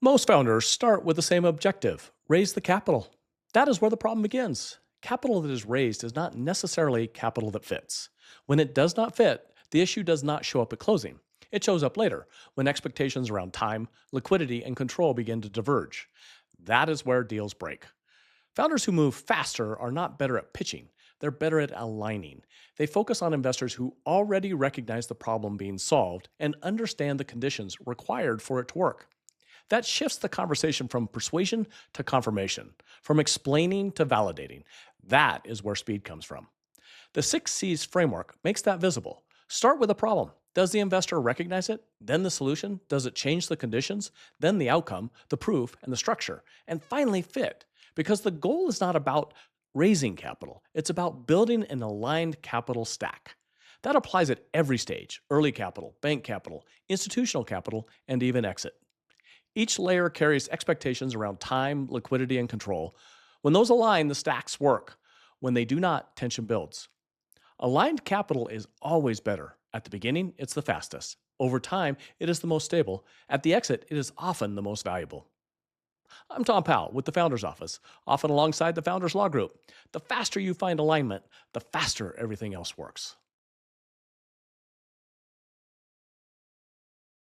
Most founders start with the same objective: raise the capital. That is where the problem begins. Capital that is raised is not necessarily capital that fits. When it does not fit, the issue does not show up at closing. It shows up later, when expectations around time, liquidity, and control begin to diverge. That is where deals break. Founders who move faster are not better at pitching, they're better at aligning. They focus on investors who already recognize the problem being solved and understand the conditions required for it to work. That shifts the conversation from persuasion to confirmation, from explaining to validating. That is where speed comes from. The 6 C's framework makes that visible. Start with a problem. Does the investor recognize it? Then the solution? Does it change the conditions? Then the outcome, the proof, and the structure. And finally, fit. Because the goal is not about raising capital, it's about building an aligned capital stack. That applies at every stage: early capital, bank capital, institutional capital, and even exit. Each layer carries expectations around time, liquidity, and control. When those align, the stacks work. When they do not, tension builds. Aligned capital is always better. At the beginning, it's the fastest. Over time, it is the most stable. At the exit, it is often the most valuable. I'm Tom Powell with the Founders Office, often alongside the Founders Law Group. The faster you find alignment, the faster everything else works.